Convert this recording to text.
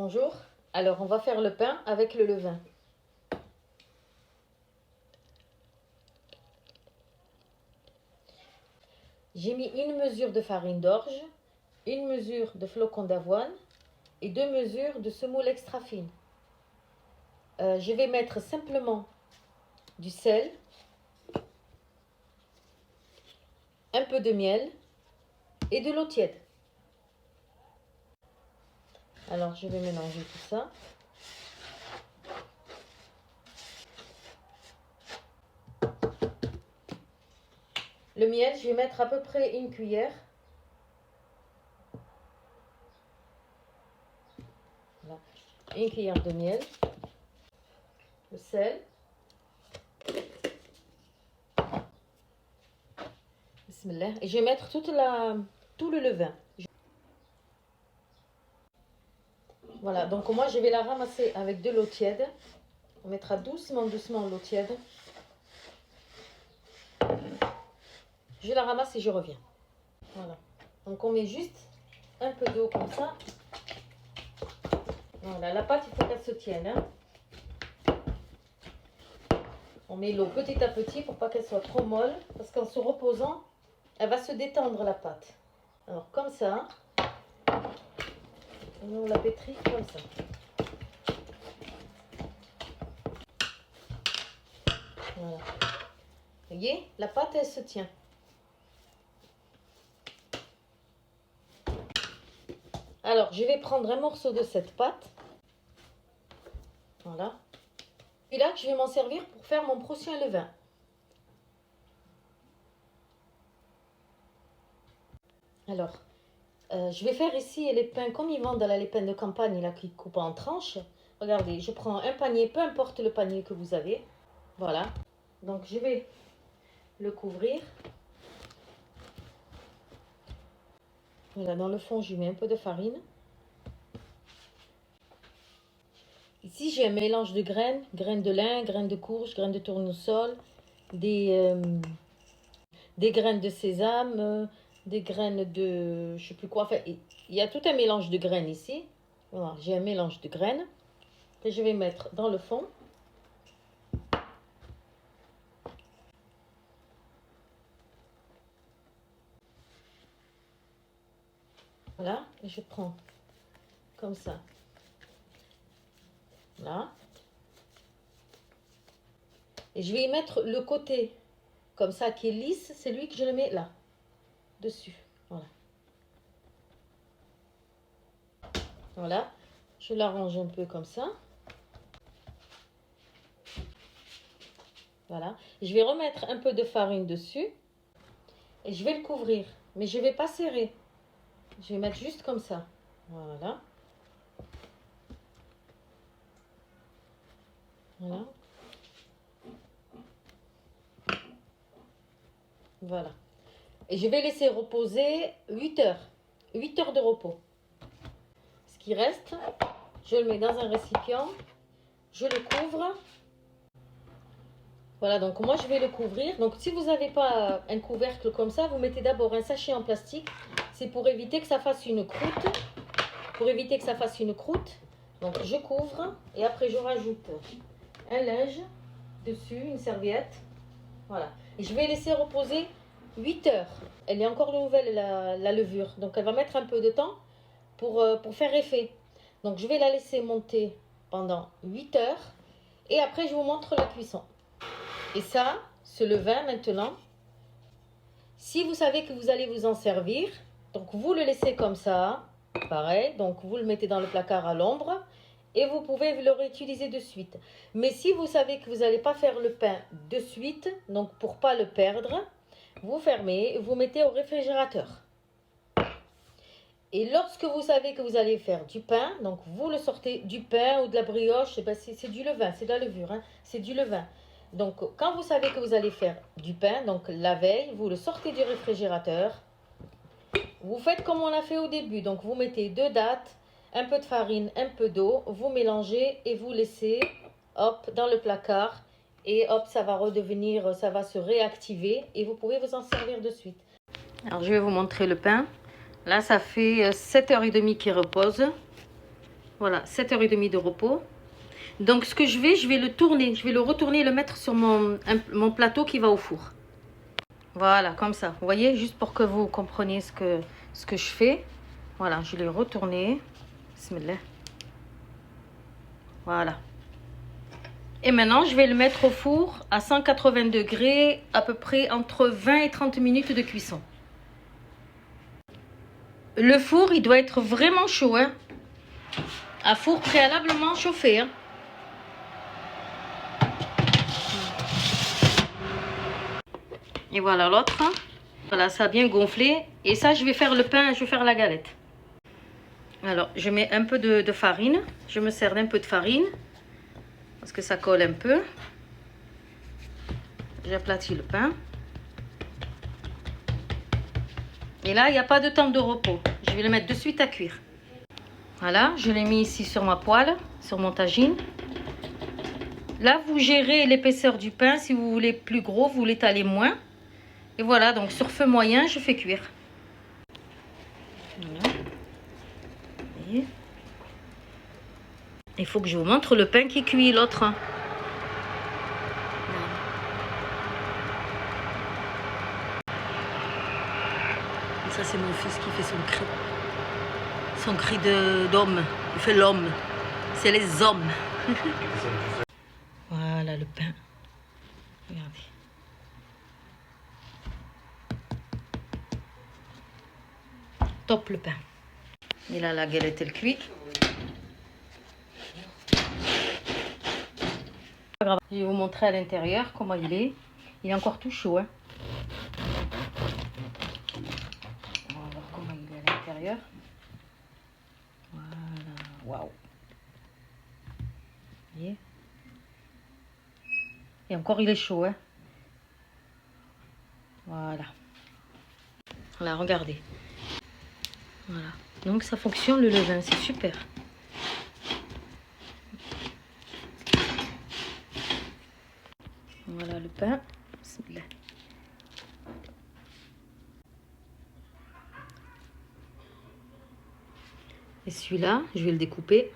Bonjour, alors on va faire le pain avec le levain. J'ai mis une mesure de farine d'orge, une mesure de flocons d'avoine et 2 mesures de semoule extra fine. Je vais mettre simplement du sel, un peu de miel et de l'eau tiède. Alors je vais mélanger tout ça. Le miel, je vais mettre à peu près une cuillère. Voilà. Une cuillère de miel. Le sel. Bismillah. Et je vais mettre tout le levain. Voilà, donc moi je vais la ramasser avec de l'eau tiède. On mettra doucement l'eau tiède. Je la ramasse et je reviens. Voilà. Donc on met juste un peu d'eau comme ça. Voilà, la pâte il faut qu'elle se tienne. On met l'eau petit à petit pour pas qu'elle soit trop molle. Parce qu'en se reposant, elle va se détendre la pâte. Alors comme ça. On la pétrit comme ça. Voilà. Vous voyez, la pâte elle se tient. Alors, je vais prendre un morceau de cette pâte. Voilà. Et là, je vais m'en servir pour faire mon prochain levain. Alors, je vais faire ici les pains comme ils vendent à les pains de campagne, là, qui coupent en tranches. Regardez, je prends un panier, peu importe le panier que vous avez. Voilà. Donc, je vais le couvrir. Voilà, dans le fond, je mets un peu de farine. Ici, j'ai un mélange de graines de lin, graines de courge, graines de tournesol, des graines de sésame, des graines de je sais plus quoi. Enfin, il y a tout un mélange de graines ici. Voilà, j'ai un mélange de graines que je vais mettre dans le fond. Voilà, et je prends comme ça. Là. Et je vais y mettre le côté comme ça qui est lisse, c'est lui que je le mets là, dessus. Voilà. Voilà, je l'arrange un peu comme ça. Voilà, je vais remettre un peu de farine dessus et je vais le couvrir, mais je ne vais pas serrer. Je vais mettre juste comme ça. Voilà. Voilà. Voilà. Et je vais laisser reposer 8 heures. 8 heures de repos. Ce qui reste, je le mets dans un récipient. Je le couvre. Voilà, donc moi je vais le couvrir. Donc si vous n'avez pas un couvercle comme ça, vous mettez d'abord un sachet en plastique. C'est pour éviter que ça fasse une croûte. Pour éviter que ça fasse une croûte. Donc je couvre et après je rajoute un linge dessus, une serviette. Voilà. Et je vais laisser reposer 8 heures. Elle est encore nouvelle la levure. Donc elle va mettre un peu de temps pour faire effet. Donc je vais la laisser monter pendant 8 heures. Et après je vous montre la cuisson. Et ça, ce levain maintenant, si vous savez que vous allez vous en servir, donc vous le laissez comme ça, pareil, donc vous le mettez dans le placard à l'ombre et vous pouvez le réutiliser de suite. Mais si vous savez que vous n'allez pas faire le pain de suite, donc pour ne pas le perdre, vous fermez, vous mettez au réfrigérateur. Et lorsque vous savez que vous allez faire du pain, donc vous le sortez du pain ou de la brioche, c'est du levain, c'est de la levure, hein, c'est du levain. Donc, quand vous savez que vous allez faire du pain, donc la veille, vous le sortez du réfrigérateur. Vous faites comme on a fait au début. Donc, vous mettez 2 dattes, un peu de farine, un peu d'eau. Vous mélangez et vous laissez, hop, dans le placard. Et hop, ça va redevenir, ça va se réactiver. Et vous pouvez vous en servir de suite. Alors, je vais vous montrer le pain. Là, ça fait 7h30 qu'il repose. Voilà, 7h30 de repos. Donc ce que je vais le tourner. Je vais le retourner et le mettre sur mon plateau qui va au four. Voilà, comme ça. Vous voyez, juste pour que vous compreniez ce que je fais. Voilà, je l'ai retourné. Bismillah. Voilà. Et maintenant, je vais le mettre au four à 180 degrés, à peu près entre 20 et 30 minutes de cuisson. Le four, il doit être vraiment chaud, hein. À four préalablement chauffé, hein. Et voilà l'autre. Voilà, ça a bien gonflé. Et ça, je vais faire le pain, je vais faire la galette. Alors, je mets un peu de farine. Je me sers d'un peu de farine. Parce que ça colle un peu. J'aplatis le pain. Et là, il n'y a pas de temps de repos. Je vais le mettre de suite à cuire. Voilà, je l'ai mis ici sur ma poêle, sur mon tagine. Là, vous gérez l'épaisseur du pain. Si vous voulez plus gros, vous l'étalez moins. Et voilà, donc sur feu moyen, je fais cuire. Voilà. Et il faut que je vous montre le pain qui cuit, l'autre. Ça, c'est mon fils qui fait son cri. Son cri d'homme. Il fait l'homme. C'est les hommes. Voilà le pain. Regardez. Top le pain. Et là, la galette, elle cuit. Je vais vous montrer à l'intérieur comment il est. Il est encore tout chaud, hein. On va voir comment il est à l'intérieur. Voilà. Waouh. Vous voyez? Et encore, il est chaud, hein. Voilà. Voilà, regardez. Voilà. Donc, ça fonctionne le levain. C'est super. Voilà le pain. Bismillah. Et celui-là, je vais le découper.